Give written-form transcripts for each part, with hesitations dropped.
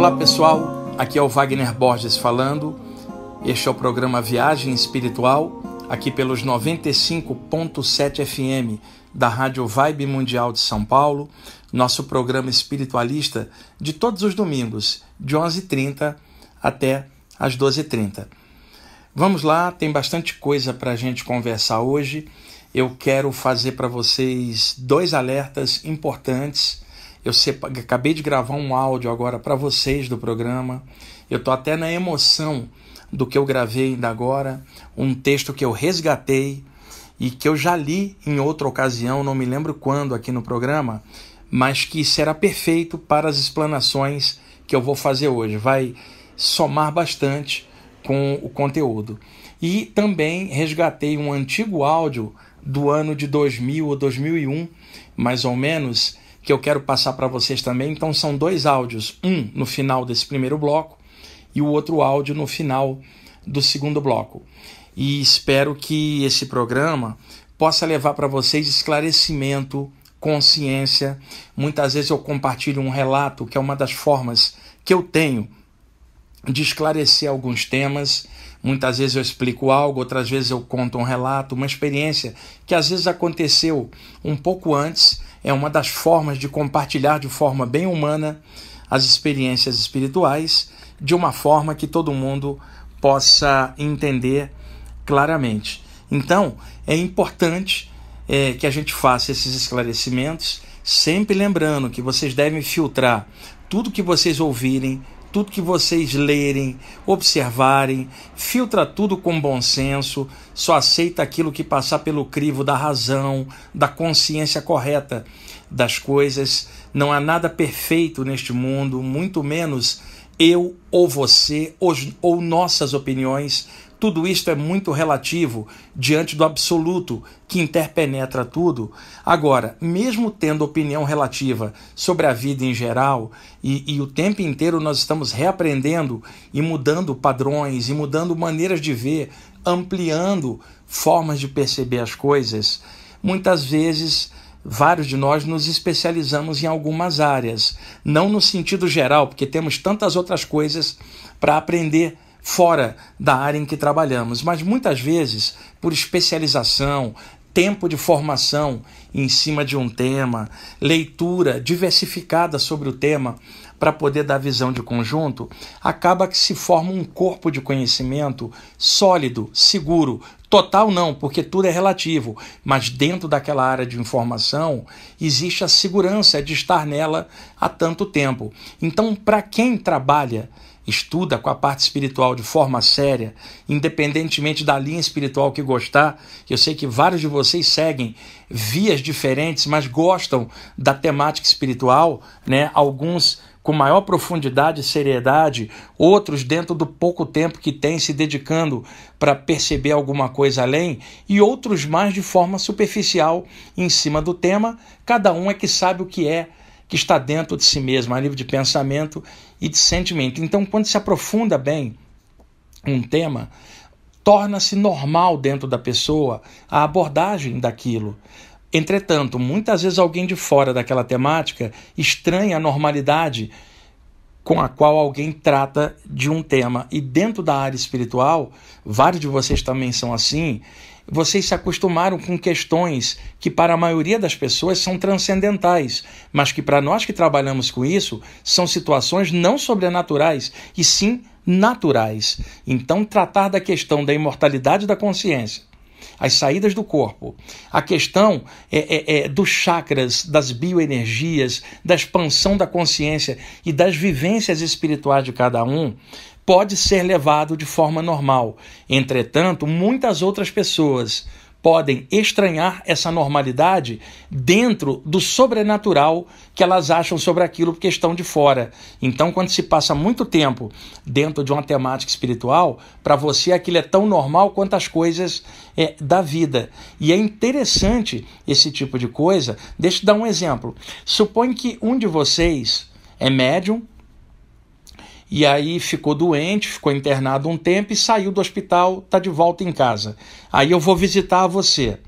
Olá pessoal, aqui é o Wagner Borges falando. Este é o programa Viagem Espiritual, aqui pelos 95.7 FM da Rádio Vibe Mundial de São Paulo, nosso programa espiritualista de todos os domingos, de 11h30 até as 12h30. Vamos lá, tem bastante coisa para a gente conversar hoje. Eu quero fazer para vocês 2 alertas importantes. Eu acabei de gravar um áudio agora para vocês do programa. Eu estou até na emoção do que eu gravei ainda agora. Um texto que eu resgatei e que eu já li em outra ocasião, não me lembro quando aqui no programa, mas que será perfeito para as explanações que eu vou fazer hoje. Vai somar bastante com o conteúdo. E também resgatei um antigo áudio do ano de 2000 ou 2001, mais ou menos, que eu quero passar para vocês também. Então são 2 áudios, um no final desse primeiro bloco e o outro áudio no final do segundo bloco. E espero que esse programa possa levar para vocês esclarecimento, consciência. Muitas vezes eu compartilho um relato, que é uma das formas que eu tenho de esclarecer alguns temas. Muitas vezes eu explico algo, outras vezes eu conto um relato, uma experiência que às vezes aconteceu um pouco antes. É uma das formas de compartilhar de forma bem humana as experiências espirituais, de uma forma que todo mundo possa entender claramente. Então, é importante que a gente faça esses esclarecimentos, sempre lembrando que vocês devem filtrar tudo que vocês ouvirem, tudo que vocês lerem, observarem, filtra tudo com bom senso, só aceita aquilo que passar pelo crivo da razão, da consciência correta das coisas. Não há nada perfeito neste mundo, muito menos eu ou você ou nossas opiniões. Tudo isto é muito relativo diante do absoluto que interpenetra tudo. Agora, mesmo tendo opinião relativa sobre a vida em geral, e o tempo inteiro nós estamos reaprendendo e mudando padrões, e mudando maneiras de ver, ampliando formas de perceber as coisas, muitas vezes vários de nós nos especializamos em algumas áreas, não no sentido geral, porque temos tantas outras coisas para aprender fora da área em que trabalhamos, mas muitas vezes por especialização, tempo de formação em cima de um tema, leitura diversificada sobre o tema para poder dar visão de conjunto, acaba que se forma um corpo de conhecimento sólido, seguro, total não, porque tudo é relativo, mas dentro daquela área de informação existe a segurança de estar nela há tanto tempo. Então, para quem trabalha, estuda com a parte espiritual de forma séria, independentemente da linha espiritual que gostar, eu sei que vários de vocês seguem vias diferentes, mas gostam da temática espiritual, né? Alguns com maior profundidade e seriedade, outros dentro do pouco tempo que tem se dedicando para perceber alguma coisa além, e outros mais de forma superficial em cima do tema. Cada um é que sabe o que é que está dentro de si mesmo, a nível de pensamento e de sentimento. Então, quando se aprofunda bem um tema, torna-se normal dentro da pessoa a abordagem daquilo. Entretanto, muitas vezes alguém de fora daquela temática estranha a normalidade com a qual alguém trata de um tema. E dentro da área espiritual, vários de vocês também são assim, vocês se acostumaram com questões que para a maioria das pessoas são transcendentais, mas que para nós que trabalhamos com isso, são situações não sobrenaturais, e sim naturais. Então, tratar da questão da imortalidade da consciência, as saídas do corpo, a questão dos chakras, das bioenergias, da expansão da consciência e das vivências espirituais de cada um, pode ser levado de forma normal. Entretanto, muitas outras pessoas podem estranhar essa normalidade dentro do sobrenatural que elas acham sobre aquilo porque estão de fora. Então, quando se passa muito tempo dentro de uma temática espiritual, para você aquilo é tão normal quanto as coisas da vida. E é interessante esse tipo de coisa. Deixa eu dar um exemplo. Suponha que um de vocês é médium, e aí ficou doente, ficou internado um tempo e saiu do hospital, está de volta em casa. Aí eu vou visitar você.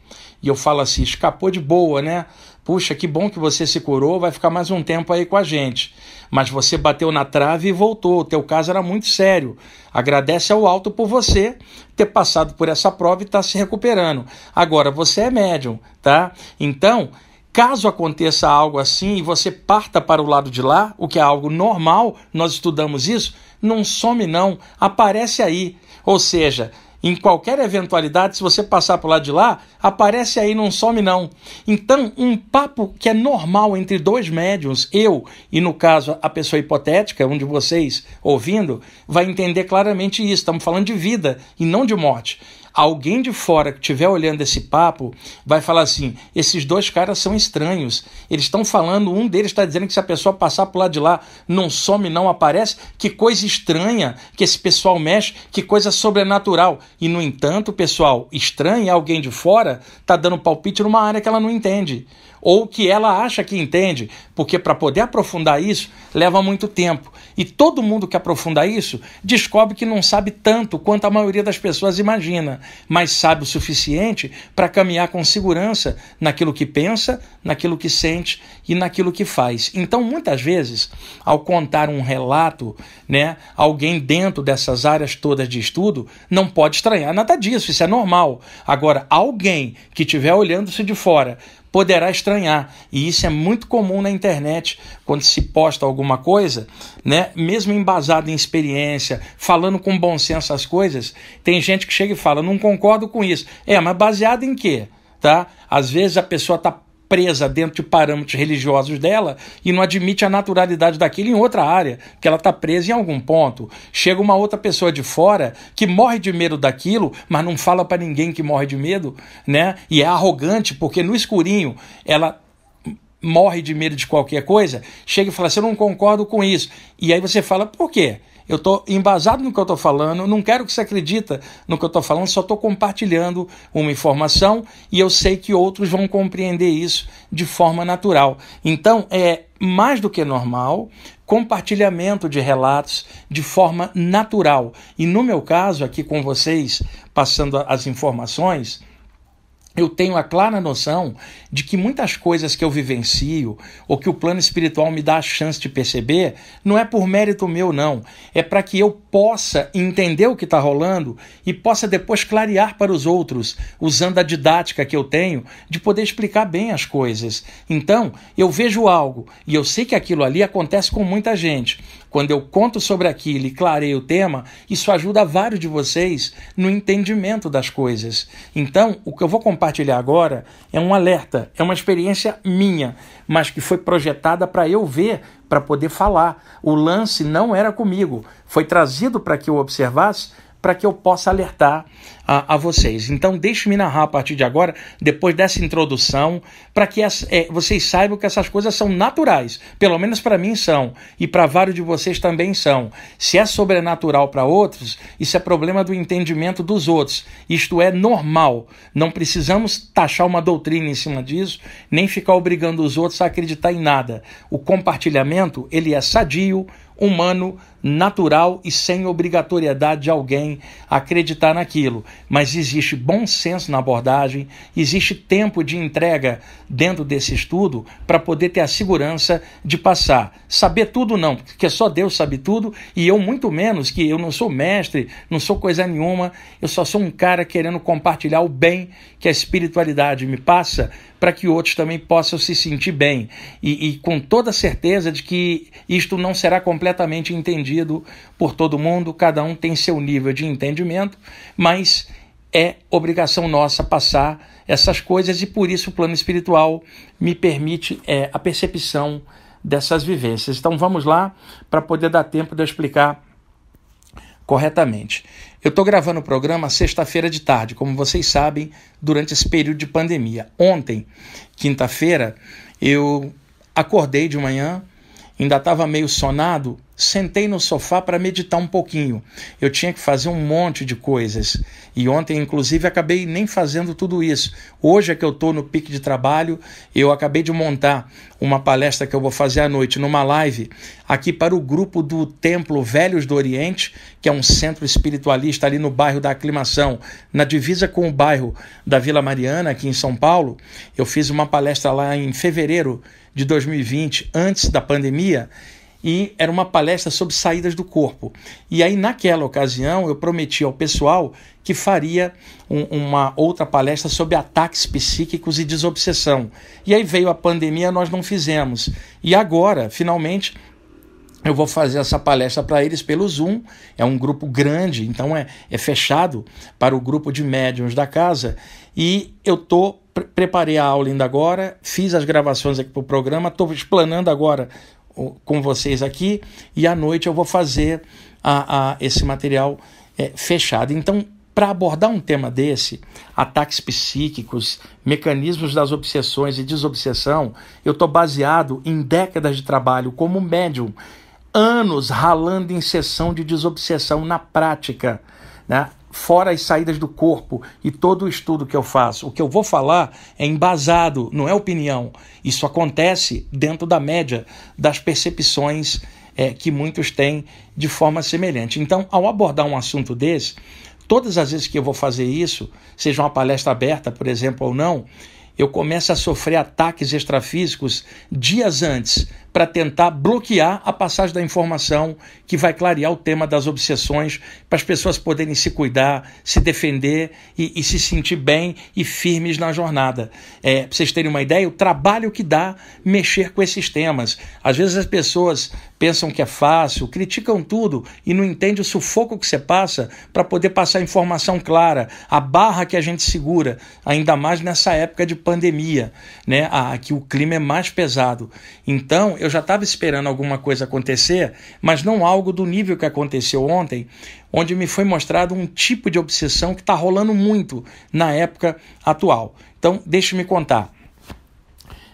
E eu falo assim, escapou de boa, né? puxa, que bom que você se curou, vai ficar mais um tempo aí com a gente. Mas você bateu na trave e voltou, o teu caso era muito sério. Agradece ao alto por você ter passado por essa prova e estar se recuperando. Agora, você é médium, tá? Então, caso aconteça algo assim e você parta para o lado de lá, o que é algo normal, nós estudamos isso, não some não, aparece aí. Ou seja, em qualquer eventualidade, se você passar para o lado de lá, aparece aí, não some não. Então, um papo que é normal entre dois médiuns, eu e, no caso, a pessoa hipotética, um de vocês ouvindo, vai entender claramente isso. Estamos falando de vida e não de morte. Alguém de fora que estiver olhando esse papo vai falar assim, esses dois caras são estranhos, eles estão falando, um deles está dizendo que se a pessoa passar por lá de lá, não some, não aparece, que coisa estranha que esse pessoal mexe, que coisa sobrenatural. E no entanto, pessoal, estranho é alguém de fora está dando palpite numa área que ela não entende, ou que ela acha que entende, porque para poder aprofundar isso, leva muito tempo. E todo mundo que aprofunda isso, descobre que não sabe tanto quanto a maioria das pessoas imagina, mas sabe o suficiente para caminhar com segurança naquilo que pensa, naquilo que sente e naquilo que faz. Então, muitas vezes, ao contar um relato, né, alguém dentro dessas áreas todas de estudo não pode estranhar nada disso, isso é normal. Agora, alguém que estiver olhando-se de fora poderá estranhar, e isso é muito comum na internet, quando se posta alguma coisa, né, mesmo embasado em experiência, falando com bom senso as coisas, tem gente que chega e fala, não concordo com isso. Mas baseado em quê? Tá? Às vezes a pessoa está presa dentro de parâmetros religiosos dela e não admite a naturalidade daquilo em outra área, que ela está presa em algum ponto. Chega uma outra pessoa de fora que morre de medo daquilo, mas não fala para ninguém que morre de medo, né? E é arrogante, porque no escurinho ela morre de medo de qualquer coisa, chega e fala assim, eu não concordo com isso. E aí você fala, por quê? Eu estou embasado no que eu estou falando, não quero que você acredite no que eu estou falando, só estou compartilhando uma informação e eu sei que outros vão compreender isso de forma natural. Então, é mais do que normal compartilhamento de relatos de forma natural. E no meu caso, aqui com vocês, passando as informações, eu tenho a clara noção de que muitas coisas que eu vivencio ou que o plano espiritual me dá a chance de perceber não é por mérito meu, não. É para que eu possa entender o que está rolando e possa depois clarear para os outros, usando a didática que eu tenho de poder explicar bem as coisas. Então, eu vejo algo e eu sei que aquilo ali acontece com muita gente. Quando eu conto sobre aquilo e clareio o tema, isso ajuda vários de vocês no entendimento das coisas. Então, o que eu vou compartilhar agora é um alerta, é uma experiência minha, mas que foi projetada para eu ver, para poder falar. O lance não era comigo, foi trazido para que eu observasse, para que eu possa alertar a vocês. Então, deixe-me narrar a partir de agora, depois dessa introdução, para que vocês saibam que essas coisas são naturais. Pelo menos para mim são, e para vários de vocês também são. Se é sobrenatural para outros, isso é problema do entendimento dos outros. Isto é normal. Não precisamos taxar uma doutrina em cima disso, nem ficar obrigando os outros a acreditar em nada. O compartilhamento, ele é sadio, humano, natural e sem obrigatoriedade de alguém acreditar naquilo. Mas existe bom senso na abordagem, existe tempo de entrega dentro desse estudo para poder ter a segurança de passar. Saber tudo não, porque só Deus sabe tudo e eu muito menos, que eu não sou mestre, não sou coisa nenhuma, eu só sou um cara querendo compartilhar o bem que a espiritualidade me passa para que outros também possam se sentir bem. E com toda certeza de que isto não será completamente entendido por todo mundo, cada um tem seu nível de entendimento, mas é obrigação nossa passar essas coisas e por isso o plano espiritual me permite a percepção dessas vivências. Então vamos lá para poder dar tempo de eu explicar corretamente. Eu estou gravando o programa sexta-feira de tarde, como vocês sabem, durante esse período de pandemia. Ontem, quinta-feira, eu acordei de manhã, ainda estava meio sonado sentei no sofá para meditar um pouquinho. Eu tinha que fazer um monte de coisas. E ontem, inclusive, acabei nem fazendo tudo isso. Hoje é que eu estou no pique de trabalho. Eu acabei de montar uma palestra que eu vou fazer à noite, numa live, aqui para o grupo do Templo Velhos do Oriente, que é um centro espiritualista ali no bairro da Aclimação, na divisa com o bairro da Vila Mariana, aqui em São Paulo. Eu fiz uma palestra lá em fevereiro de 2020, antes da pandemia, e era uma palestra sobre saídas do corpo. E aí, naquela ocasião, eu prometi ao pessoal que faria uma outra palestra sobre ataques psíquicos e desobsessão. E aí veio a pandemia, nós não fizemos. E agora, finalmente, eu vou fazer essa palestra para eles pelo Zoom. É um grupo grande, então é fechado para o grupo de médiuns da casa. E eu preparei a aula ainda agora, fiz as gravações aqui para o programa, estou explanando agora com vocês aqui, e à noite eu vou fazer esse material fechado. Então, para abordar um tema desse, ataques psíquicos, mecanismos das obsessões e desobsessão, eu estou baseado em décadas de trabalho como médium, anos ralando em sessão de desobsessão na prática, né? Fora as saídas do corpo e todo o estudo que eu faço. O que eu vou falar é embasado, não é opinião. Isso acontece dentro da média das percepções que muitos têm de forma semelhante. Então, ao abordar um assunto desse, todas as vezes que eu vou fazer isso, seja uma palestra aberta, por exemplo, ou não, eu começo a sofrer ataques extrafísicos dias antes, para tentar bloquear a passagem da informação que vai clarear o tema das obsessões, para as pessoas poderem se cuidar, se defender e se sentir bem e firmes na jornada. Para vocês terem uma ideia, o trabalho que dá mexer com esses temas. Às vezes as pessoas pensam que é fácil, criticam tudo e não entendem o sufoco que você passa para poder passar informação clara, a barra que a gente segura, ainda mais nessa época de pandemia, né? Que o clima é mais pesado. Então, eu já estava esperando alguma coisa acontecer, mas não algo do nível que aconteceu ontem, onde me foi mostrado um tipo de obsessão que está rolando muito na época atual. Então, deixa-me contar.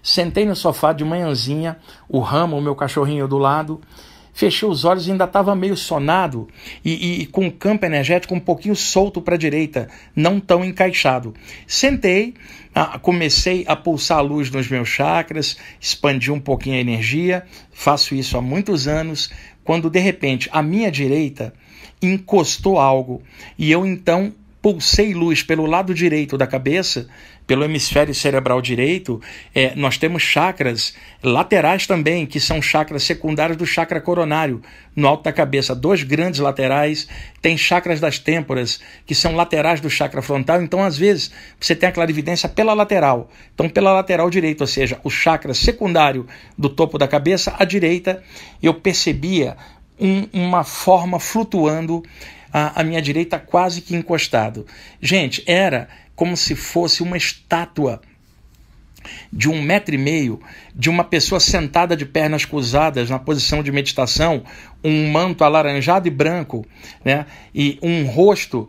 Sentei no sofá de manhãzinha, o Ramo, o meu cachorrinho do lado, fechei os olhos e ainda estava meio sonado e com o campo energético um pouquinho solto para a direita, não tão encaixado. Sentei, comecei a pulsar a luz nos meus chakras, expandi um pouquinho a energia, faço isso há muitos anos, quando de repente a minha direita encostou algo e eu então pulsei luz pelo lado direito da cabeça, pelo hemisfério cerebral direito. Nós temos chakras laterais também, que são chakras secundários do chakra coronário, no alto da cabeça, 2 grandes laterais. Tem chakras das têmporas, que são laterais do chakra frontal. Então, às vezes, você tem a clarividência pela lateral. Então, pela lateral direita, ou seja, o chakra secundário do topo da cabeça, à direita, eu percebia uma forma flutuando à minha direita, quase que encostado. Gente, era como se fosse uma estátua de 1,5 metro, de uma pessoa sentada de pernas cruzadas na posição de meditação, um manto alaranjado e branco, né? E um rosto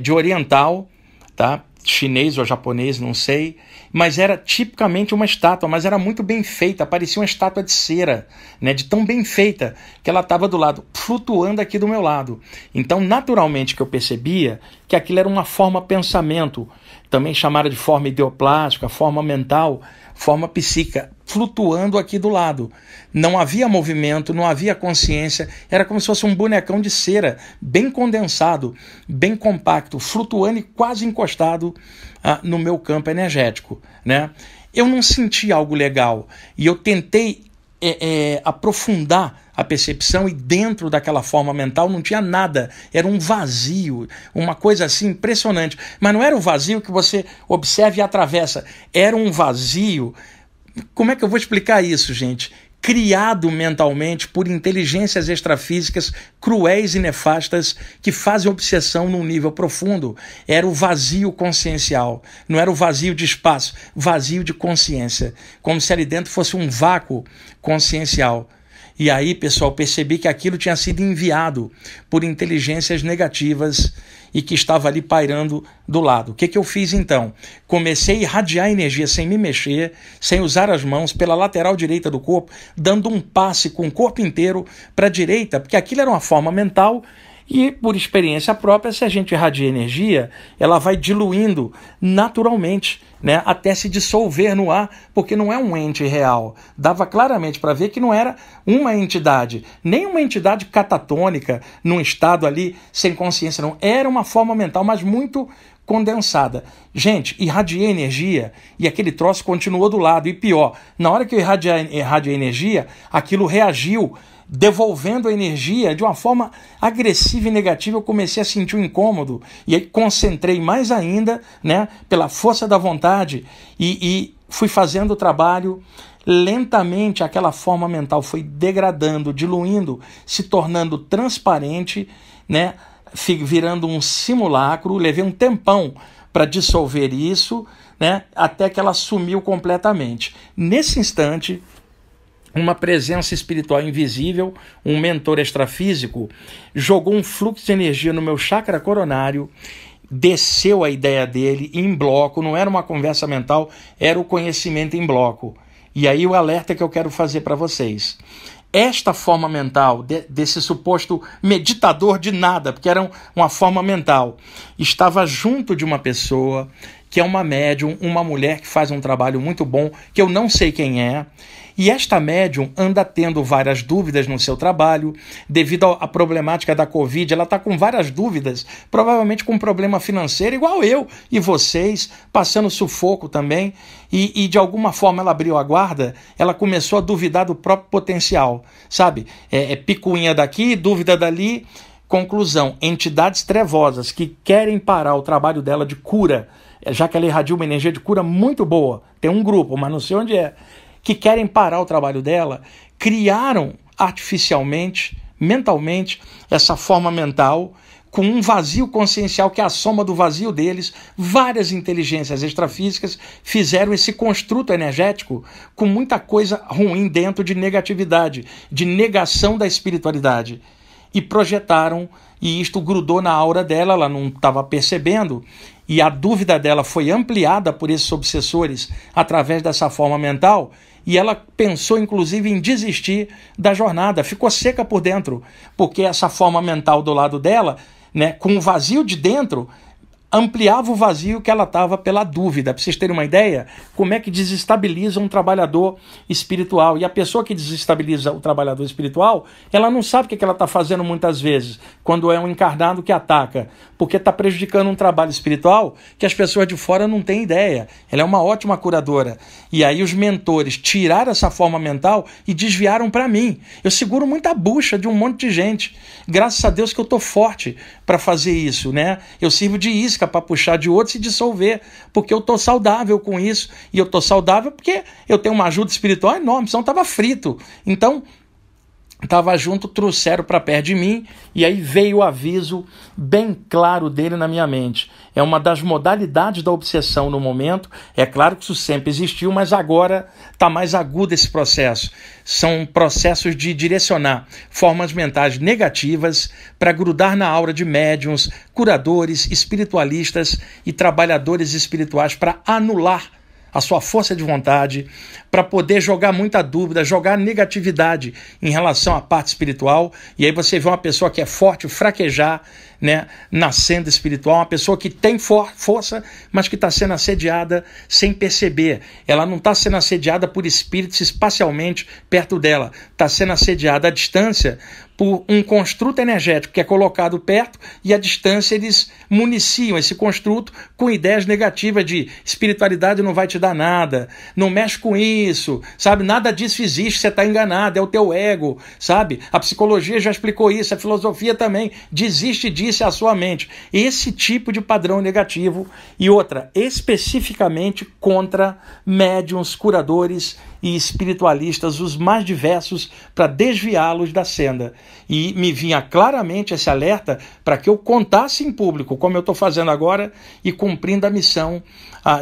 de oriental, tá? Chinês ou japonês, não sei, mas era tipicamente uma estátua, mas era muito bem feita, parecia uma estátua de cera, né, de tão bem feita que ela estava do lado, flutuando aqui do meu lado. Então, naturalmente que eu percebia que aquilo era uma forma pensamento, também chamada de forma ideoplástica, forma mental, forma psíquica, flutuando aqui do lado. Não havia movimento, não havia consciência, era como se fosse um bonecão de cera, bem condensado, bem compacto, flutuando e quase encostado no meu campo energético, né? Eu não senti algo legal e eu tentei aprofundar a percepção e dentro daquela forma mental não tinha nada, era um vazio, uma coisa assim impressionante, mas não era o vazio que você observa e atravessa, era um vazio, como é que eu vou explicar isso, gente? Criado mentalmente por inteligências extrafísicas cruéis e nefastas que fazem obsessão num nível profundo. Era o vazio consciencial, não era o vazio de espaço, vazio de consciência, como se ali dentro fosse um vácuo consciencial. E aí, pessoal, percebi que aquilo tinha sido enviado por inteligências negativas e que estava ali pairando do lado. O que eu fiz então? Comecei a irradiar energia sem me mexer, sem usar as mãos, pela lateral direita do corpo, dando um passe com o corpo inteiro para a direita, porque aquilo era uma forma mental. E, por experiência própria, se a gente irradia energia, ela vai diluindo naturalmente, né, até se dissolver no ar, porque não é um ente real. Dava claramente para ver que não era uma entidade, nem uma entidade catatônica, num estado ali sem consciência, não. Era uma forma mental, mas muito condensada. Gente, irradiei energia e aquele troço continuou do lado. E pior, na hora que eu irradiei energia, aquilo reagiu, devolvendo a energia de uma forma agressiva e negativa. Eu comecei a sentir um incômodo e aí concentrei mais ainda, né, pela força da vontade e fui fazendo o trabalho. Lentamente aquela forma mental foi degradando, diluindo, se tornando transparente, né, virando um simulacro. Levei um tempão para dissolver isso, né, até que ela sumiu completamente. Nesse instante, uma presença espiritual invisível, um mentor extrafísico, jogou um fluxo de energia no meu chakra coronário, desceu a ideia dele em bloco, não era uma conversa mental, era o conhecimento em bloco. E aí o alerta que eu quero fazer para vocês. Esta forma mental, desse suposto meditador de nada, porque era uma forma mental, estava junto de uma pessoa que é uma médium, uma mulher que faz um trabalho muito bom, que eu não sei quem é. E esta médium anda tendo várias dúvidas no seu trabalho, devido à problemática da Covid. Ela está com várias dúvidas, provavelmente com problema financeiro, igual eu e vocês, passando sufoco também. E de alguma forma ela abriu a guarda, ela começou a duvidar do próprio potencial, sabe? Picuinha daqui, dúvida dali. Conclusão, entidades trevosas que querem parar o trabalho dela de cura, já que ela irradia uma energia de cura muito boa, tem um grupo, mas não sei onde é, que querem parar o trabalho dela, criaram artificialmente, mentalmente, essa forma mental, com um vazio consciencial que é a soma do vazio deles. Várias inteligências extrafísicas fizeram esse construto energético com muita coisa ruim dentro, de negatividade, de negação da espiritualidade. E projetaram, e isto grudou na aura dela, ela não estava percebendo, e a dúvida dela foi ampliada por esses obsessores através dessa forma mental, e ela pensou inclusive em desistir da jornada, ficou seca por dentro, porque essa forma mental do lado dela, né, com o vazio de dentro, ampliava o vazio que ela estava pela dúvida. Para vocês terem uma ideia, como é que desestabiliza um trabalhador espiritual. E a pessoa que desestabiliza o trabalhador espiritual, ela não sabe o que ela está fazendo muitas vezes, quando é um encarnado que ataca, porque está prejudicando um trabalho espiritual que as pessoas de fora não têm ideia. Ela é uma ótima curadora. E aí os mentores tiraram essa forma mental e desviaram para mim. Eu seguro muita bucha de um monte de gente. Graças a Deus que eu estou forte para fazer isso, né? Eu sirvo de isca para puxar de outros e dissolver, porque eu estou saudável com isso, e eu estou saudável porque eu tenho uma ajuda espiritual enorme, senão estava frito. Então, estava junto, trouxeram para perto de mim, e aí veio o aviso bem claro dele na minha mente. É uma das modalidades da obsessão no momento. É claro que isso sempre existiu, mas agora está mais agudo esse processo. São processos de direcionar formas mentais negativas para grudar na aura de médiuns, curadores, espiritualistas e trabalhadores espirituais, para anular a sua força de vontade, para poder jogar muita dúvida, jogar negatividade em relação à parte espiritual. E aí você vê uma pessoa que é forte fraquejar, né, na senda espiritual, uma pessoa que tem força, mas que está sendo assediada sem perceber. Ela não está sendo assediada por espíritos espacialmente perto dela, está sendo assediada à distância por um construto energético que é colocado perto, e à distância eles municiam esse construto com ideias negativas de espiritualidade não vai te dar nada, não mexe com isso, sabe? Nada disso existe, você está enganado, é o teu ego, sabe? A psicologia já explicou isso, a filosofia também, desiste disso, é a sua mente. Esse tipo de padrão negativo. E outra, especificamente contra médiuns, curadores e espiritualistas, os mais diversos, para desviá-los da senda. E me vinha claramente esse alerta para que eu contasse em público, como eu estou fazendo agora, e cumprindo a missão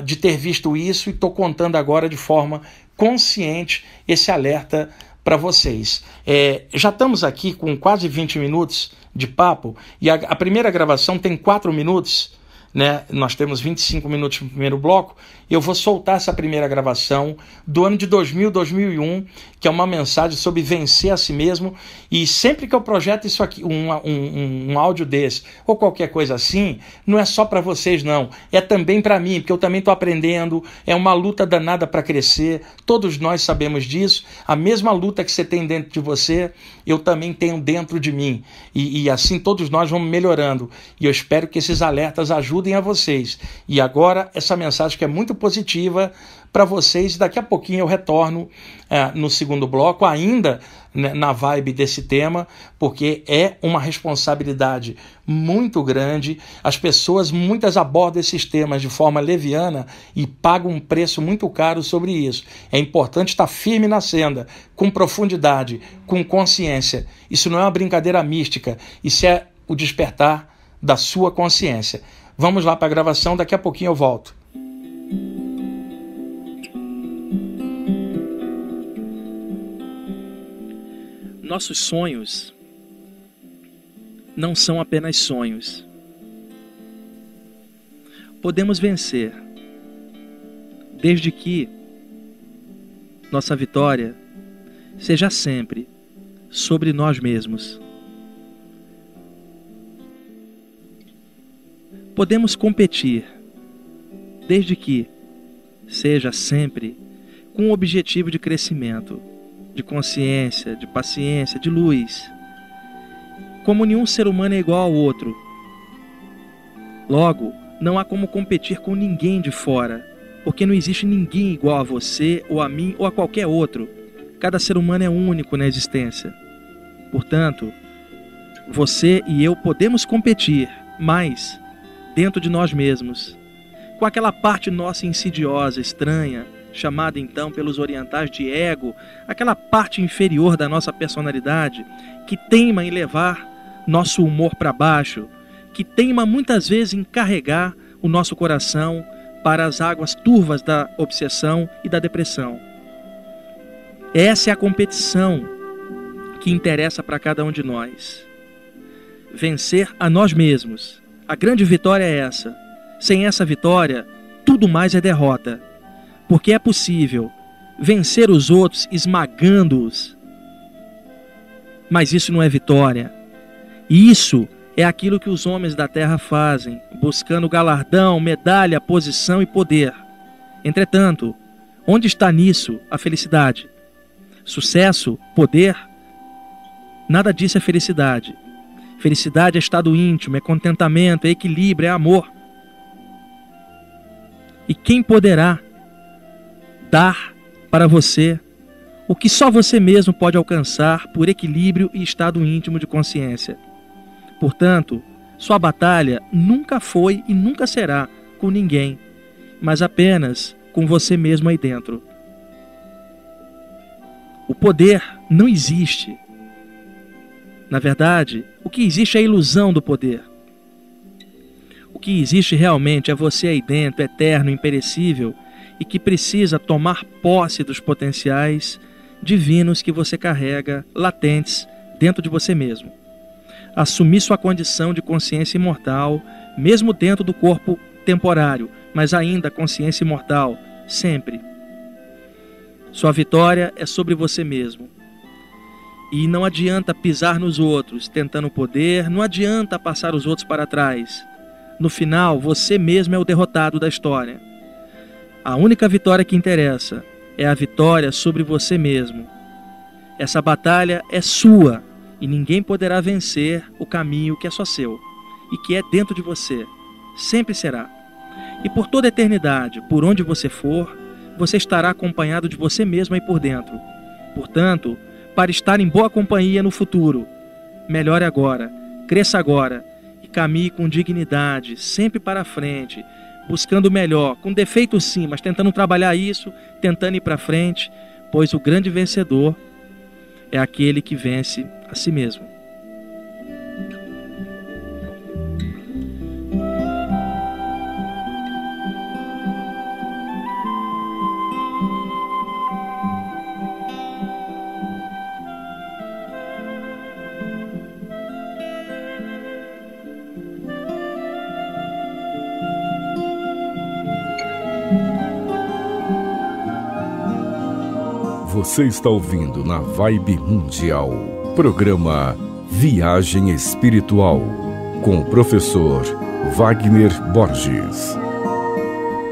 de ter visto isso, e estou contando agora de forma consciente esse alerta para vocês. Já estamos aqui com quase 20 minutos de papo e a primeira gravação tem 4 minutos, né? Nós temos 25 minutos no primeiro bloco. Eu vou soltar essa primeira gravação do ano de 2001, que é uma mensagem sobre vencer a si mesmo. E sempre que eu projeto isso aqui, um áudio desse ou qualquer coisa assim, não é só para vocês não, é também para mim, porque eu também estou aprendendo. É uma luta danada para crescer, todos nós sabemos disso. A mesma luta que você tem dentro de você, eu também tenho dentro de mim, e assim todos nós vamos melhorando, e eu espero que esses alertas ajudem a vocês. E agora essa mensagem que é muito positiva para vocês, daqui a pouquinho eu retorno no segundo bloco, ainda na vibe desse tema, porque é uma responsabilidade muito grande. As pessoas, muitas abordam esses temas de forma leviana e pagam um preço muito caro sobre isso. É importante estar firme na senda, com profundidade, com consciência. Isso não é uma brincadeira mística, isso é o despertar da sua consciência. Vamos lá para a gravação, daqui a pouquinho eu volto. Nossos sonhos não são apenas sonhos. Podemos vencer, desde que nossa vitória seja sempre sobre nós mesmos. Podemos competir, desde que seja sempre com um objetivo de crescimento, de consciência, de paciência, de luz. Como nenhum ser humano é igual ao outro, logo, não há como competir com ninguém de fora, porque não existe ninguém igual a você, ou a mim, ou a qualquer outro. Cada ser humano é único na existência. Portanto, você e eu podemos competir, mas dentro de nós mesmos, com aquela parte nossa insidiosa, estranha, chamada então pelos orientais de ego, aquela parte inferior da nossa personalidade que teima em levar nosso humor para baixo, que teima muitas vezes em carregar o nosso coração para as águas turvas da obsessão e da depressão. Essa é a competição que interessa para cada um de nós. Vencer a nós mesmos. A grande vitória é essa. Sem essa vitória, tudo mais é derrota. Porque é possível vencer os outros esmagando-os. Mas isso não é vitória. E isso é aquilo que os homens da terra fazem, buscando galardão, medalha, posição e poder. Entretanto, onde está nisso a felicidade? Sucesso, poder? Nada disso é felicidade. Felicidade é estado íntimo, é contentamento, é equilíbrio, é amor. E quem poderá dar para você o que só você mesmo pode alcançar por equilíbrio e estado íntimo de consciência? Portanto, sua batalha nunca foi e nunca será com ninguém, mas apenas com você mesmo aí dentro. O poder não existe. Na verdade, o que existe é a ilusão do poder. O que existe realmente é você aí dentro, eterno, imperecível, e que precisa tomar posse dos potenciais divinos que você carrega, latentes, dentro de você mesmo. Assumir sua condição de consciência imortal, mesmo dentro do corpo temporário, mas ainda consciência imortal, sempre. Sua vitória é sobre você mesmo. E não adianta pisar nos outros, tentando poder, não adianta passar os outros para trás. No final, você mesmo é o derrotado da história. A única vitória que interessa é a vitória sobre você mesmo. Essa batalha é sua e ninguém poderá vencer o caminho que é só seu e que é dentro de você. Sempre será. E por toda a eternidade, por onde você for, você estará acompanhado de você mesmo aí por dentro. Portanto, para estar em boa companhia no futuro, melhore agora, cresça agora e caminhe com dignidade, sempre para frente, buscando o melhor, com defeitos sim, mas tentando trabalhar isso, tentando ir para frente, pois o grande vencedor é aquele que vence a si mesmo. Você está ouvindo na Vibe Mundial, programa Viagem Espiritual, com o professor Wagner Borges.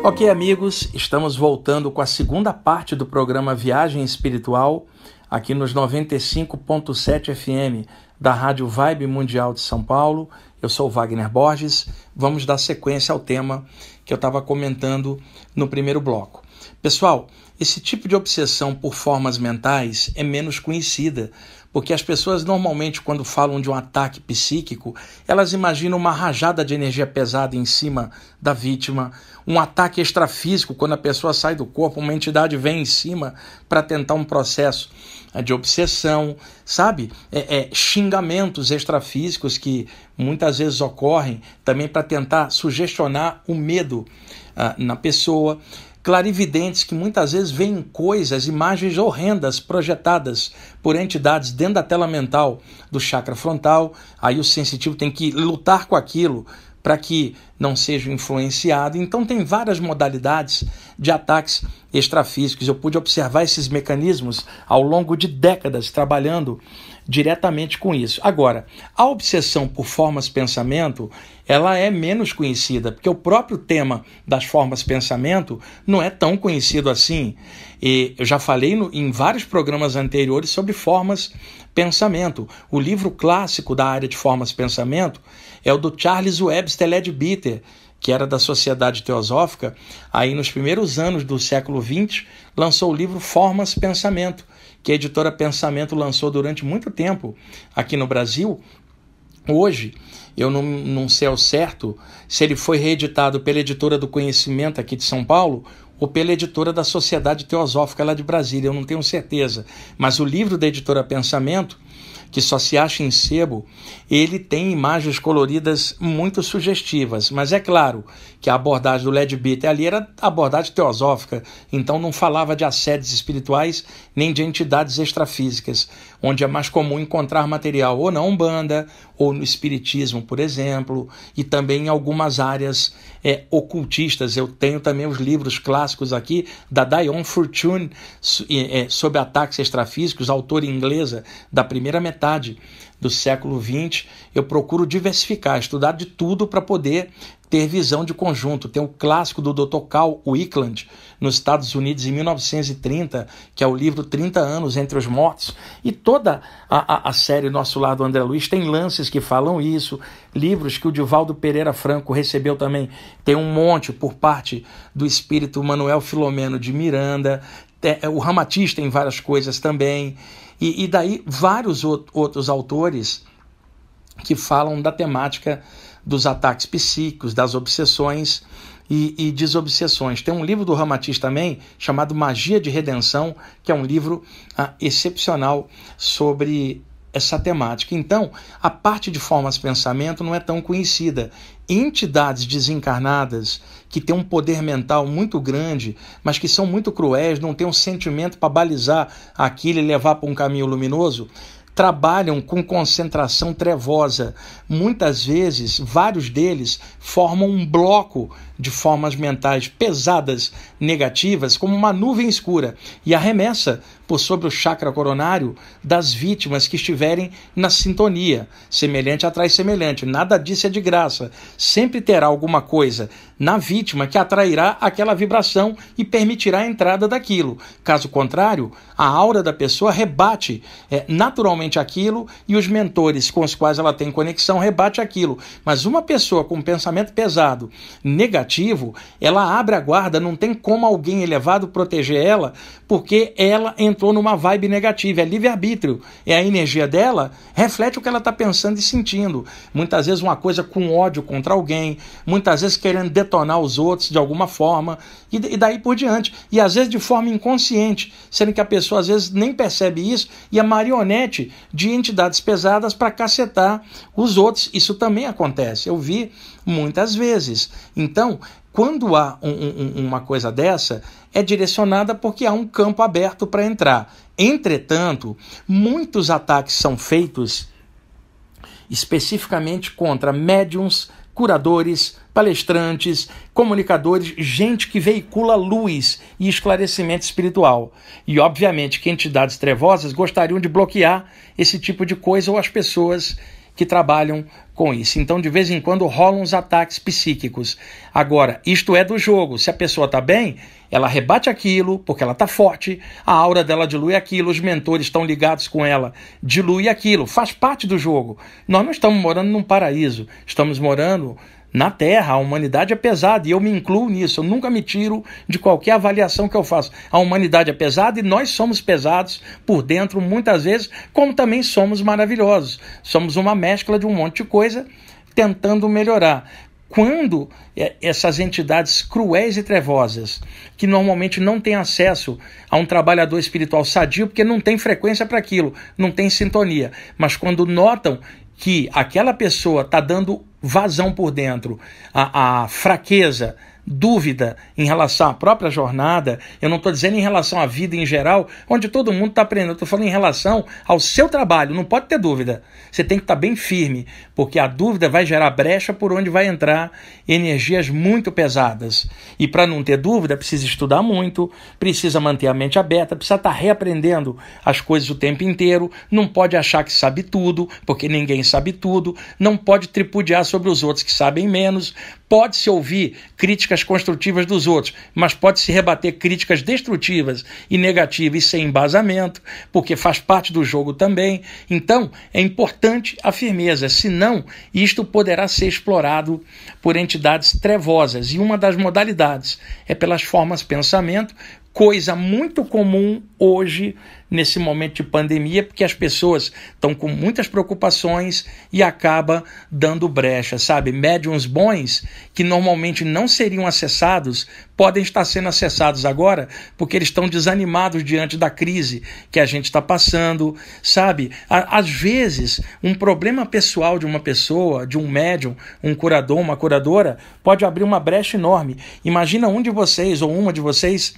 Ok, amigos, estamos voltando com a segunda parte do programa Viagem Espiritual, aqui nos 95.7 FM da Rádio Vibe Mundial de São Paulo. Eu sou o Wagner Borges. Vamos dar sequência ao tema que eu estava comentando no primeiro bloco. Pessoal, esse tipo de obsessão por formas mentais é menos conhecida, porque as pessoas normalmente, quando falam de um ataque psíquico, elas imaginam uma rajada de energia pesada em cima da vítima, um ataque extrafísico, quando a pessoa sai do corpo, uma entidade vem em cima para tentar um processo de obsessão, sabe? Xingamentos extrafísicos que muitas vezes ocorrem também para tentar sugestionar o medo na pessoa. Clarividentes que muitas vezes veem coisas, imagens horrendas projetadas por entidades dentro da tela mental do chakra frontal. Aí o sensitivo tem que lutar com aquilo para que não seja influenciado. Então tem várias modalidades de ataques extrafísicos. Eu pude observar esses mecanismos ao longo de décadas trabalhando diretamente com isso. Agora, a obsessão por formas pensamento, ela é menos conhecida, porque o próprio tema das formas pensamento não é tão conhecido assim. E eu já falei em vários programas anteriores sobre formas pensamento. O livro clássico da área de formas pensamento é o do Charles Webster Leadbeater, que era da Sociedade Teosófica. Aí nos primeiros anos do século XX, lançou o livro Formas Pensamento, que a editora Pensamento lançou durante muito tempo aqui no Brasil. Hoje, eu não sei ao certo se ele foi reeditado pela Editora do Conhecimento aqui de São Paulo ou pela editora da Sociedade Teosófica lá de Brasília, eu não tenho certeza. Mas o livro da editora Pensamento, que só se acha em sebo, ele tem imagens coloridas muito sugestivas. Mas é claro que a abordagem do Leadbeater ali era abordagem teosófica, então não falava de assédios espirituais nem de entidades extrafísicas, onde é mais comum encontrar material ou na Umbanda, ou no Espiritismo, por exemplo, e também em algumas áreas ocultistas. Eu tenho também os livros clássicos aqui da Diane Fortune sobre ataques extrafísicos, autora inglesa da primeira metade do século XX. Eu procuro diversificar, estudar de tudo para poder ter visão de conjunto. Tem o clássico do Dr. Carl Wickland, nos Estados Unidos, em 1930, que é o livro 30 anos entre os mortos, e toda a série Nosso Lar do André Luiz tem lances que falam isso, livros que o Divaldo Pereira Franco recebeu também, tem um monte por parte do espírito Manuel Filomeno de Miranda, o Ramatiz tem várias coisas também, e daí vários outros autores que falam da temática dos ataques psíquicos, das obsessões e desobsessões. Tem um livro do Ramatiz também, chamado Magia de Redenção, que é um livro excepcional sobre essa temática. Então, a parte de formas pensamento não é tão conhecida. Entidades desencarnadas que têm um poder mental muito grande, mas que são muito cruéis, não têm um sentimento para balizar aquilo e levar para um caminho luminoso, trabalham com concentração trevosa. Muitas vezes, vários deles formam um bloco de formas mentais pesadas, negativas, como uma nuvem escura, e arremessa por sobre o chakra coronário das vítimas que estiverem na sintonia. Semelhante atrai semelhante, nada disso é de graça. Sempre terá alguma coisa na vítima que atrairá aquela vibração e permitirá a entrada daquilo. Caso contrário, a aura da pessoa rebate naturalmente aquilo, e os mentores com os quais ela tem conexão rebate aquilo. Mas uma pessoa com um pensamento pesado, negativo, ela abre a guarda, não tem como alguém elevado proteger ela, porque ela entrou numa vibe negativa, é livre-arbítrio, é a energia dela, reflete o que ela está pensando e sentindo. Muitas vezes uma coisa com ódio contra alguém, muitas vezes querendo detonar os outros de alguma forma, e daí por diante. E às vezes de forma inconsciente, sendo que a pessoa às vezes nem percebe isso, e a marionete de entidades pesadas para cacetar os outros. Isso também acontece, eu vi muitas vezes. Então, quando há uma coisa dessa, é direcionada porque há um campo aberto para entrar. Entretanto, muitos ataques são feitos especificamente contra médiums, curadores, palestrantes, comunicadores, gente que veicula luz e esclarecimento espiritual. E, obviamente, que entidades trevosas gostariam de bloquear esse tipo de coisa ou as pessoas que trabalham com isso. Então, de vez em quando, rolam uns ataques psíquicos. Agora, isto é do jogo. Se a pessoa está bem, ela rebate aquilo, porque ela está forte, a aura dela dilui aquilo, os mentores estão ligados com ela, dilui aquilo, faz parte do jogo. Nós não estamos morando num paraíso, estamos morando na Terra. A humanidade é pesada e eu me incluo nisso, eu nunca me tiro de qualquer avaliação que eu faço. A humanidade é pesada e nós somos pesados por dentro muitas vezes, como também somos maravilhosos. Somos uma mescla de um monte de coisa tentando melhorar. Quando essas entidades cruéis e trevosas, que normalmente não têm acesso a um trabalhador espiritual sadio, porque não tem frequência para aquilo, não tem sintonia, mas quando notam que aquela pessoa está dando vazão por dentro, a fraqueza, dúvida em relação à própria jornada, eu não estou dizendo em relação à vida em geral, onde todo mundo está aprendendo, eu estou falando em relação ao seu trabalho, não pode ter dúvida, você tem que estar bem firme, porque a dúvida vai gerar brecha por onde vai entrar energias muito pesadas, e para não ter dúvida precisa estudar muito, precisa manter a mente aberta, precisa estar reaprendendo as coisas o tempo inteiro, não pode achar que sabe tudo, porque ninguém sabe tudo, não pode tripudiar sobre os outros que sabem menos, pode-se ouvir críticas construtivas dos outros, mas pode-se rebater críticas destrutivas e negativas e sem embasamento, porque faz parte do jogo também. Então, é importante a firmeza, senão isto poderá ser explorado por entidades trevosas. E uma das modalidades é pelas formas de pensamento, coisa muito comum hoje, nesse momento de pandemia, porque as pessoas estão com muitas preocupações e acaba dando brecha, sabe? Médiuns bons, que normalmente não seriam acessados, podem estar sendo acessados agora, porque eles estão desanimados diante da crise que a gente está passando, sabe? Às vezes, um problema pessoal de uma pessoa, de um médium, um curador, uma curadora, pode abrir uma brecha enorme. Imagina um de vocês ou uma de vocês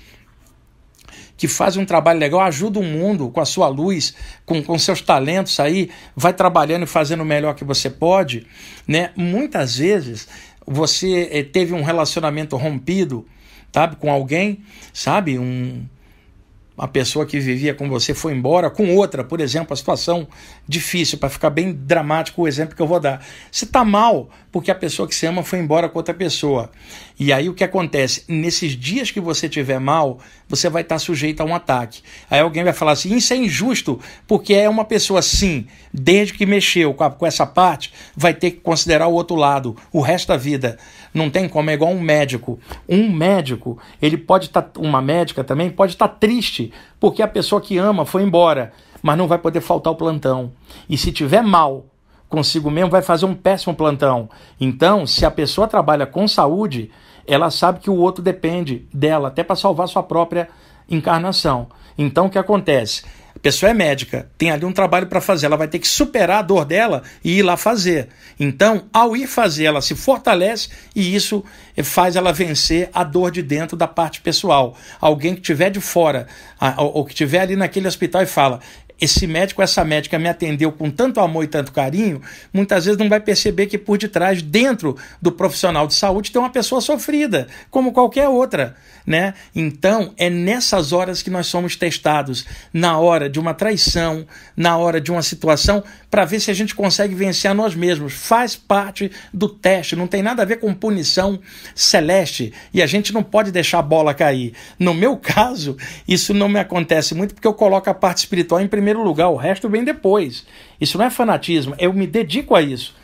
que faz um trabalho legal, ajuda o mundo com a sua luz, com seus talentos aí, vai trabalhando e fazendo o melhor que você pode, né? Muitas vezes você teve um relacionamento rompido, sabe, com alguém, sabe, uma pessoa que vivia com você foi embora, com outra, por exemplo, a situação difícil, para ficar bem dramático o exemplo que eu vou dar. Você está mal porque a pessoa que você ama foi embora com outra pessoa. E aí o que acontece? Nesses dias que você estiver mal, você vai estar sujeito a um ataque. Aí alguém vai falar assim, isso é injusto, porque é uma pessoa, sim, desde que mexeu com essa parte, vai ter que considerar o outro lado, o resto da vida. Não tem como, é igual um médico. Um médico, ele pode estar, uma médica também, pode estar triste, porque a pessoa que ama foi embora, mas não vai poder faltar o plantão. E se tiver mal consigo mesmo, vai fazer um péssimo plantão. Então, se a pessoa trabalha com saúde, ela sabe que o outro depende dela, até para salvar sua própria encarnação. Então, o que acontece? A pessoa é médica, tem ali um trabalho para fazer, ela vai ter que superar a dor dela e ir lá fazer. Então, ao ir fazer, ela se fortalece e isso faz ela vencer a dor de dentro da parte pessoal. Alguém que estiver de fora, ou que estiver ali naquele hospital e fala, esse médico, essa médica me atendeu com tanto amor e tanto carinho, muitas vezes não vai perceber que por detrás, dentro do profissional de saúde, tem uma pessoa sofrida, como qualquer outra, né? Então, é nessas horas que nós somos testados, na hora de uma traição, na hora de uma situação, para ver se a gente consegue vencer a nós mesmos. Faz parte do teste, não tem nada a ver com punição celeste, e a gente não pode deixar a bola cair. No meu caso, isso não me acontece muito, porque eu coloco a parte espiritual em primeiro lugar, o resto vem depois. Isso não é fanatismo, eu me dedico a isso,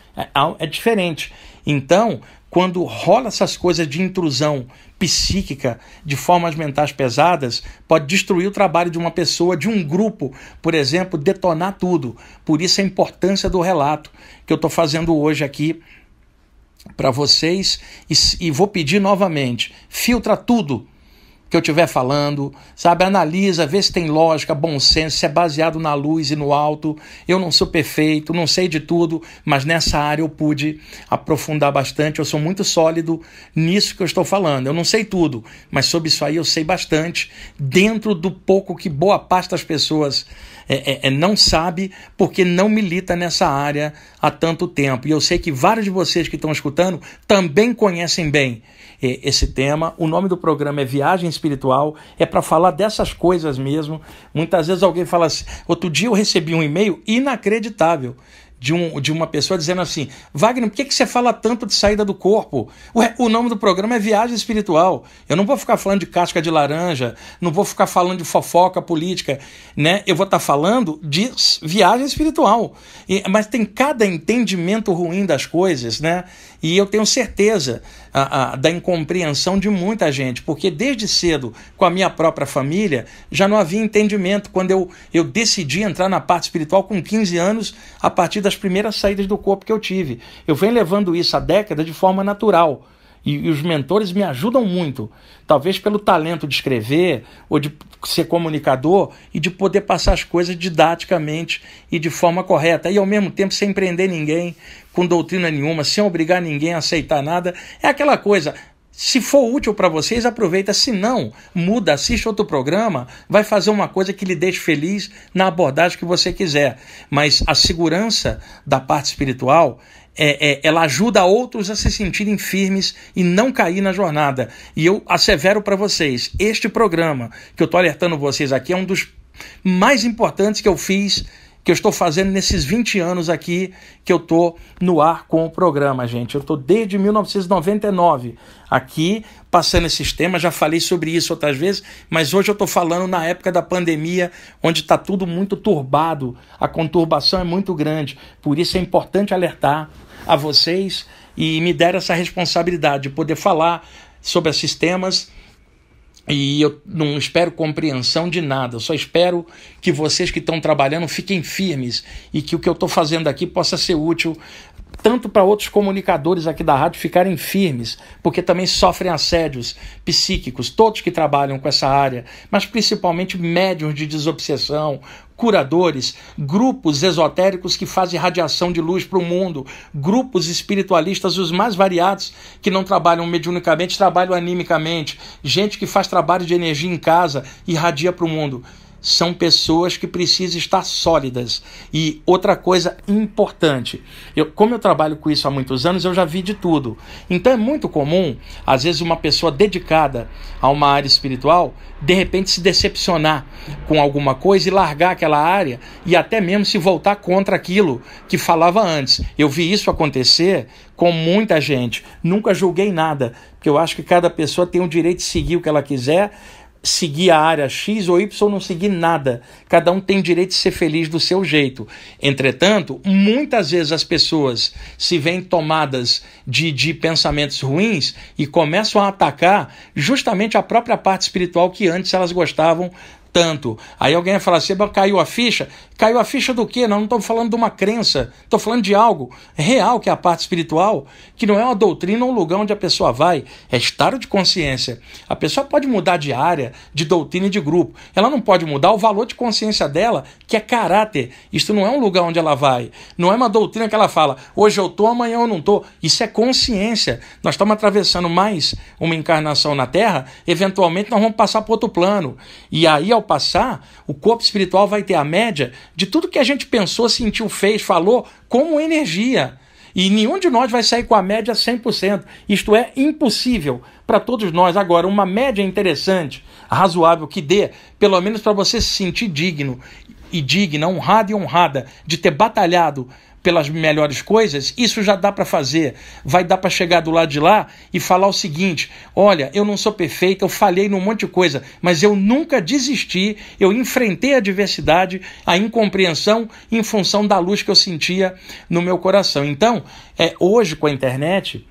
é diferente. Então, quando rola essas coisas de intrusão psíquica, de formas mentais pesadas, pode destruir o trabalho de uma pessoa, de um grupo, por exemplo, detonar tudo. Por isso a importância do relato que eu estou fazendo hoje aqui para vocês, e vou pedir novamente, filtra tudo que eu estiver falando, sabe, analisa, vê se tem lógica, bom senso, se é baseado na luz e no alto. Eu não sou perfeito, não sei de tudo, mas nessa área eu pude aprofundar bastante, eu sou muito sólido nisso que eu estou falando. Eu não sei tudo, mas sobre isso aí eu sei bastante, dentro do pouco que boa parte das pessoas não sabe porque não milita nessa área há tanto tempo. E eu sei que vários de vocês que estão escutando também conhecem bem esse tema. O nome do programa é Viagem Espiritual, é para falar dessas coisas mesmo. Muitas vezes alguém fala assim, outro dia eu recebi um e-mail inacreditável de uma pessoa dizendo assim, Wagner, por que você fala tanto de saída do corpo? Ué, o nome do programa é Viagem Espiritual. Eu não vou ficar falando de casca de laranja, não vou ficar falando de fofoca política, né? Eu vou estar falando de viagem espiritual. Mas tem cada entendimento ruim das coisas, né? E eu tenho certeza da incompreensão de muita gente, porque desde cedo, com a minha própria família, já não havia entendimento. Quando eu decidi entrar na parte espiritual com 15 anos, a partir das primeiras saídas do corpo que eu tive. Eu venho levando isso há décadas de forma natural. E os mentores me ajudam muito, talvez pelo talento de escrever ou de ser comunicador e de poder passar as coisas didaticamente e de forma correta. E ao mesmo tempo sem prender ninguém com doutrina nenhuma, sem obrigar ninguém a aceitar nada. É aquela coisa, se for útil para vocês, aproveita. Se não, muda, assiste outro programa, vai fazer uma coisa que lhe deixe feliz na abordagem que você quiser. Mas a segurança da parte espiritual, ela ajuda outros a se sentirem firmes e não cair na jornada. E eu assevero para vocês, este programa que eu estou alertando vocês aqui é um dos mais importantes que eu fiz, que eu estou fazendo nesses 20 anos aqui que eu estou no ar com o programa, gente. Eu estou desde 1999 aqui passando esses temas, já falei sobre isso outras vezes, mas hoje eu estou falando na época da pandemia, onde está tudo muito turbado, a conturbação é muito grande. Por isso é importante alertar a vocês e me deram essa responsabilidade de poder falar sobre esses temas. E eu não espero compreensão de nada, eu só espero que vocês que estão trabalhando fiquem firmes e que o que eu estou fazendo aqui possa ser útil tanto para outros comunicadores aqui da rádio ficarem firmes, porque também sofrem assédios psíquicos, todos que trabalham com essa área, mas principalmente médiuns de desobsessão, curadores, grupos esotéricos que fazem radiação de luz para o mundo, grupos espiritualistas os mais variados que não trabalham mediunicamente, trabalham animicamente, gente que faz trabalho de energia em casa e irradia para o mundo. São pessoas que precisam estar sólidas. E outra coisa importante, como eu trabalho com isso há muitos anos, eu já vi de tudo. Então é muito comum, às vezes, uma pessoa dedicada a uma área espiritual, de repente se decepcionar com alguma coisa e largar aquela área e até mesmo se voltar contra aquilo que falava antes. Eu vi isso acontecer com muita gente. Nunca julguei nada, porque eu acho que cada pessoa tem o direito de seguir o que ela quiser, seguir a área X ou Y, não seguir nada. Cada um tem direito de ser feliz do seu jeito. Entretanto, muitas vezes as pessoas se veem tomadas de pensamentos ruins e começam a atacar justamente a própria parte espiritual que antes elas gostavam tanto. Aí alguém vai falar assim, caiu a ficha? Caiu a ficha do quê? Não estou falando de uma crença, estou falando de algo real, que é a parte espiritual, que não é uma doutrina ou um lugar onde a pessoa vai, é estado de consciência. A pessoa pode mudar de área, de doutrina e de grupo. Ela não pode mudar o valor de consciência dela, que é caráter. Isto não é um lugar onde ela vai. Não é uma doutrina que ela fala, hoje eu estou, amanhã eu não estou. Isso é consciência. Nós estamos atravessando mais uma encarnação na Terra, eventualmente nós vamos passar para outro plano. E aí, ao passar, o corpo espiritual vai ter a média de tudo que a gente pensou, sentiu, fez, falou, como energia. E nenhum de nós vai sair com a média 100%. Isto é impossível para todos nós. Agora, uma média interessante, razoável, que dê, pelo menos para você se sentir digno e digna, honrado e honrada, de ter batalhado pelas melhores coisas, isso já dá para fazer. Vai dar para chegar do lado de lá e falar o seguinte, olha, eu não sou perfeito, eu falhei num monte de coisa, mas eu nunca desisti, eu enfrentei a adversidade, a incompreensão em função da luz que eu sentia no meu coração. Então, hoje com a internet,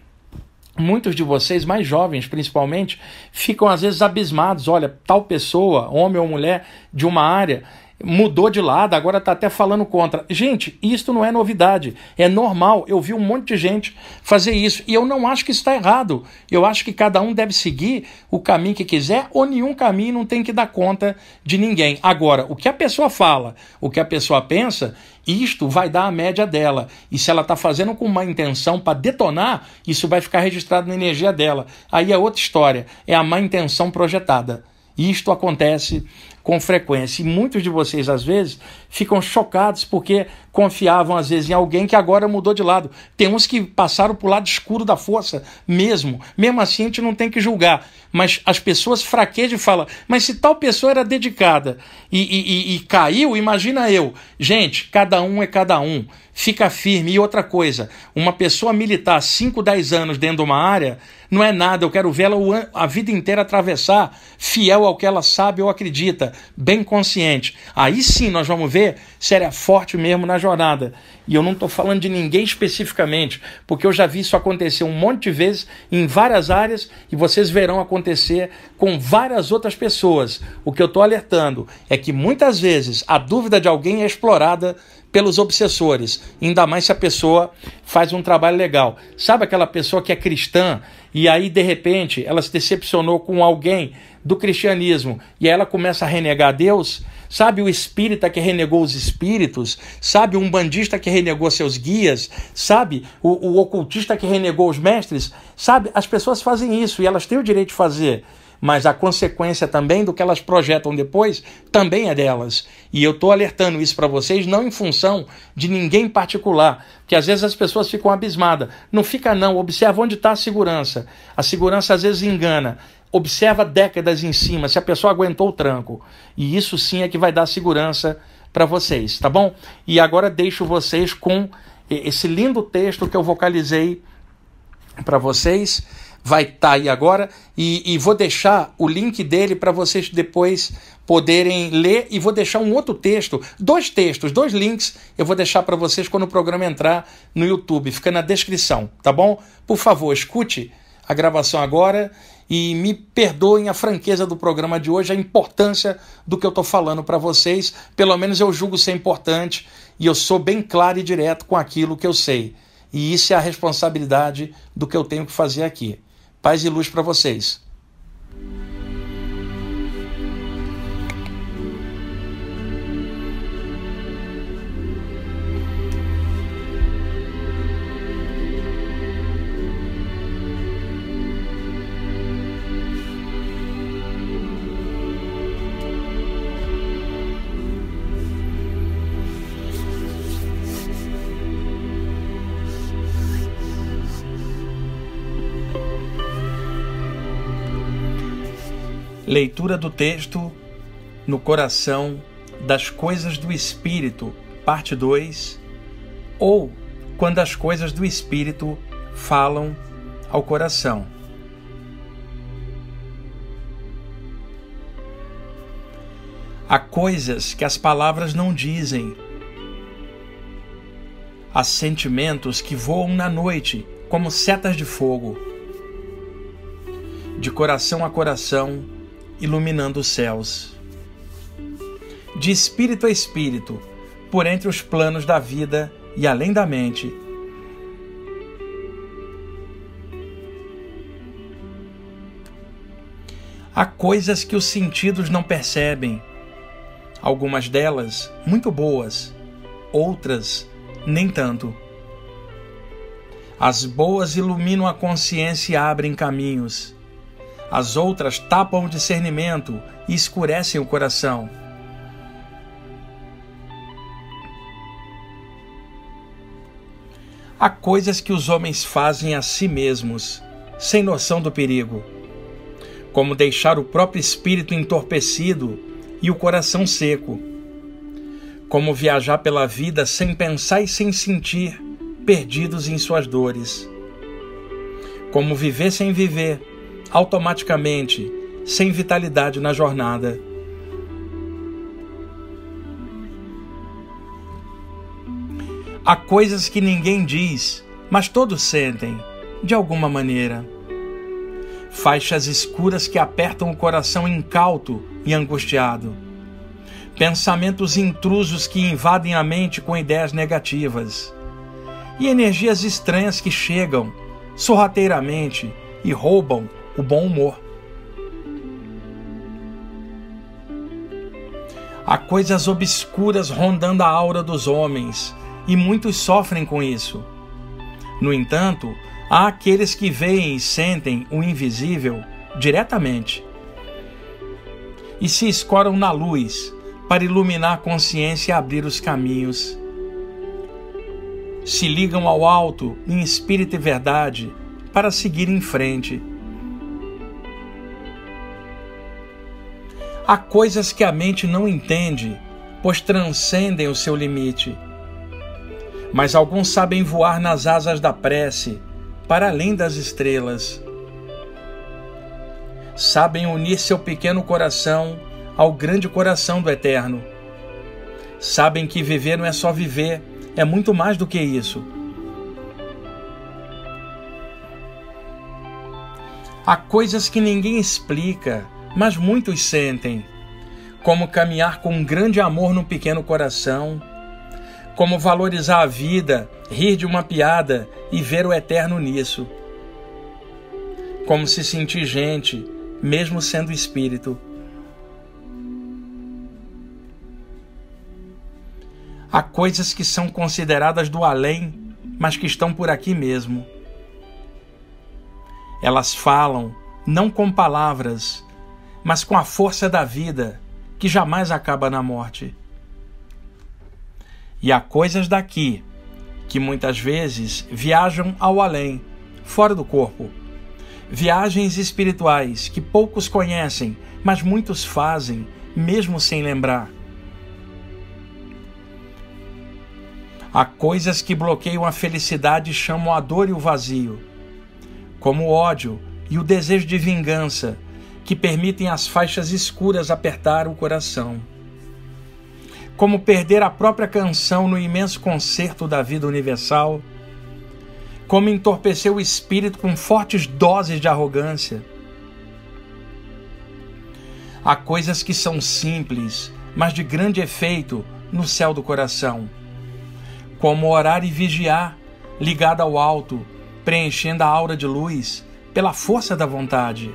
muitos de vocês, mais jovens principalmente, ficam às vezes abismados, olha, tal pessoa, homem ou mulher de uma área, mudou de lado, agora está até falando contra. Gente, isso não é novidade, é normal. Eu vi um monte de gente fazer isso e eu não acho que isso está errado. Eu acho que cada um deve seguir o caminho que quiser ou nenhum caminho, não tem que dar conta de ninguém. Agora, o que a pessoa fala, o que a pessoa pensa, isto vai dar a média dela. E se ela está fazendo com uma intenção para detonar, isso vai ficar registrado na energia dela. Aí é outra história, é a má intenção projetada. Isto acontece com frequência. E muitos de vocês, às vezes, ficam chocados porque confiavam, às vezes, em alguém que agora mudou de lado. Tem uns que passaram para o lado escuro da força mesmo. Mesmo assim, a gente não tem que julgar. Mas as pessoas fraquejam e falam, mas se tal pessoa era dedicada e caiu, imagina eu. Gente, cada um é cada um. Fica firme. E outra coisa, uma pessoa militar 5, 10 anos dentro de uma área, não é nada. Eu quero vê-la a vida inteira atravessar, fiel ao que ela sabe ou acredita, bem consciente. Aí sim nós vamos ver se ela é forte mesmo na jornada. E eu não estou falando de ninguém especificamente, porque eu já vi isso acontecer um monte de vezes em várias áreas e vocês verão acontecer com várias outras pessoas. O que eu estou alertando é que muitas vezes a dúvida de alguém é explorada pelos obsessores, ainda mais se a pessoa faz um trabalho legal. Sabe aquela pessoa que é cristã e aí de repente ela se decepcionou com alguém do cristianismo e aí ela começa a renegar Deus? Sabe o espírita que renegou os espíritos? Sabe o umbandista que renegou seus guias? Sabe o ocultista que renegou os mestres? Sabe, as pessoas fazem isso e elas têm o direito de fazer. Mas a consequência também do que elas projetam depois também é delas. E eu estou alertando isso para vocês, não em função de ninguém em particular, porque às vezes as pessoas ficam abismadas. Não fica não, observa onde está a segurança. A segurança às vezes engana. Observa décadas em cima, se a pessoa aguentou o tranco. E isso sim é que vai dar segurança para vocês, tá bom? E agora deixo vocês com esse lindo texto que eu vocalizei para vocês. Vai estar aí agora e vou deixar o link dele para vocês depois poderem ler e vou deixar um outro texto, dois links eu vou deixar para vocês quando o programa entrar no YouTube, fica na descrição, tá bom? Por favor, escute a gravação agora e me perdoem a franqueza do programa de hoje, a importância do que eu estou falando para vocês, pelo menos eu julgo ser importante e eu sou bem claro e direto com aquilo que eu sei. E isso é a responsabilidade do que eu tenho que fazer aqui. Paz e luz para vocês. Leitura do texto no coração das coisas do Espírito, parte 2, ou quando as coisas do Espírito falam ao coração. Há coisas que as palavras não dizem. Há sentimentos que voam na noite como setas de fogo, de coração a coração, iluminando os céus. De espírito a espírito, por entre os planos da vida e além da mente, há coisas que os sentidos não percebem, algumas delas muito boas, outras nem tanto. As boas iluminam a consciência e abrem caminhos. As outras tapam o discernimento e escurecem o coração. Há coisas que os homens fazem a si mesmos, sem noção do perigo, como deixar o próprio espírito entorpecido e o coração seco, como viajar pela vida sem pensar e sem sentir, perdidos em suas dores, como viver sem viver, automaticamente, sem vitalidade na jornada. Há coisas que ninguém diz, mas todos sentem, de alguma maneira. Faixas escuras que apertam o coração incauto e angustiado. Pensamentos intrusos que invadem a mente com ideias negativas. E energias estranhas que chegam, sorrateiramente, e roubam o bom humor. Há coisas obscuras rondando a aura dos homens, e muitos sofrem com isso. No entanto, há aqueles que veem e sentem o invisível diretamente. e se escoram na luz para iluminar a consciência e abrir os caminhos. Se ligam ao alto em espírito e verdade para seguir em frente. Há coisas que a mente não entende, pois transcendem o seu limite. Mas alguns sabem voar nas asas da prece, para além das estrelas. Sabem unir seu pequeno coração ao grande coração do Eterno. Sabem que viver não é só viver, é muito mais do que isso. Há coisas que ninguém explica, mas muitos sentem, como caminhar com um grande amor no pequeno coração, como valorizar a vida, rir de uma piada e ver o Eterno nisso, como se sentir gente, mesmo sendo espírito. Há coisas que são consideradas do além, mas que estão por aqui mesmo. Elas falam, não com palavras, mas com a força da vida, que jamais acaba na morte. E há coisas daqui, que muitas vezes viajam ao além, fora do corpo. Viagens espirituais que poucos conhecem, mas muitos fazem, mesmo sem lembrar. Há coisas que bloqueiam a felicidade e chamam a dor e o vazio, como o ódio e o desejo de vingança, que permitem as faixas escuras apertar o coração. Como perder a própria canção no imenso concerto da vida universal, como entorpecer o espírito com fortes doses de arrogância. Há coisas que são simples, mas de grande efeito no céu do coração, como orar e vigiar, ligado ao alto, preenchendo a aura de luz pela força da vontade.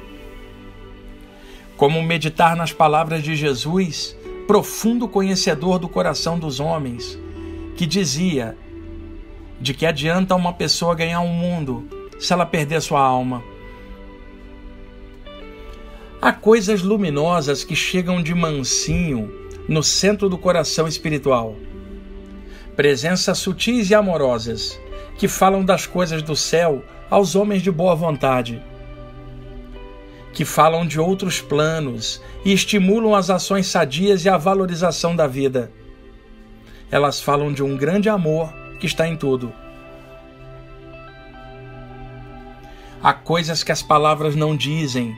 Como meditar nas palavras de Jesus, profundo conhecedor do coração dos homens, que dizia: de que adianta uma pessoa ganhar um mundo se ela perder sua alma? Há coisas luminosas que chegam de mansinho no centro do coração espiritual. Presenças sutis e amorosas que falam das coisas do céu aos homens de boa vontade, que falam de outros planos e estimulam as ações sadias e a valorização da vida. Elas falam de um grande amor que está em tudo. Há coisas que as palavras não dizem.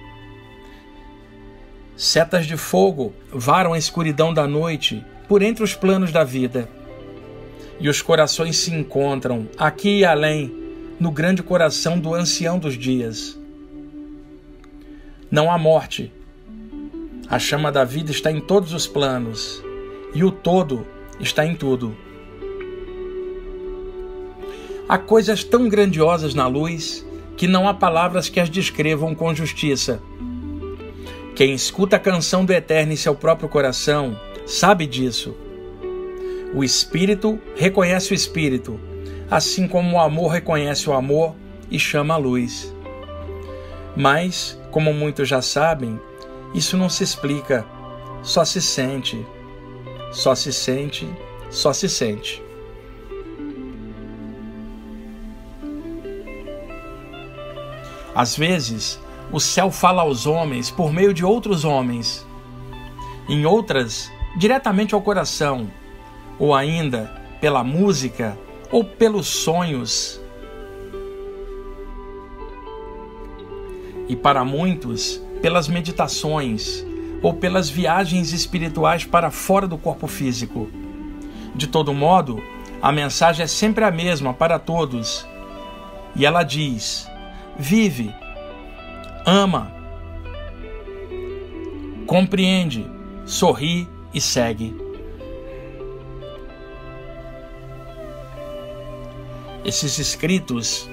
Setas de fogo varam a escuridão da noite por entre os planos da vida. E os corações se encontram, aqui e além, no grande coração do ancião dos dias. Não há morte. A chama da vida está em todos os planos, e o todo está em tudo. Há coisas tão grandiosas na luz que não há palavras que as descrevam com justiça. Quem escuta a canção do Eterno em seu próprio coração sabe disso. O Espírito reconhece o Espírito, assim como o amor reconhece o amor e chama a luz. Mas, como muitos já sabem, isso não se explica, só se sente. Só se sente, só se sente. Às vezes, o céu fala aos homens por meio de outros homens. Em outras, diretamente ao coração, ou ainda pela música ou pelos sonhos. E para muitos, pelas meditações ou pelas viagens espirituais para fora do corpo físico. De todo modo, a mensagem é sempre a mesma para todos. E ela diz: vive, ama, compreende, sorri e segue. Esses escritos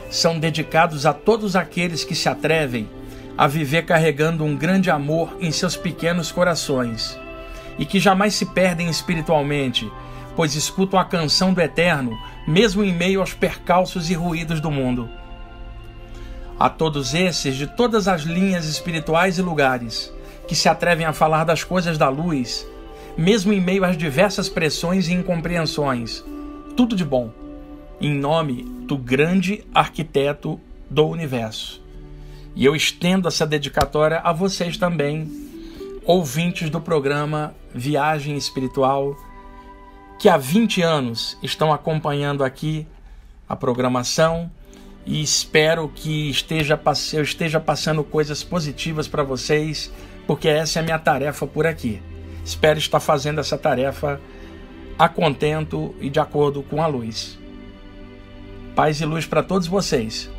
são dedicados a todos aqueles que se atrevem a viver carregando um grande amor em seus pequenos corações e que jamais se perdem espiritualmente, pois escutam a canção do Eterno mesmo em meio aos percalços e ruídos do mundo. A todos esses, de todas as linhas espirituais e lugares, que se atrevem a falar das coisas da luz, mesmo em meio às diversas pressões e incompreensões. Tudo de bom, em nome do grande arquiteto do universo. E eu estendo essa dedicatória a vocês também, ouvintes do programa Viagem Espiritual, que há 20 anos estão acompanhando aqui a programação, e espero que eu esteja passando coisas positivas para vocês, porque essa é a minha tarefa por aqui. Espero estar fazendo essa tarefa a contento e de acordo com a luz. Paz e luz para todos vocês.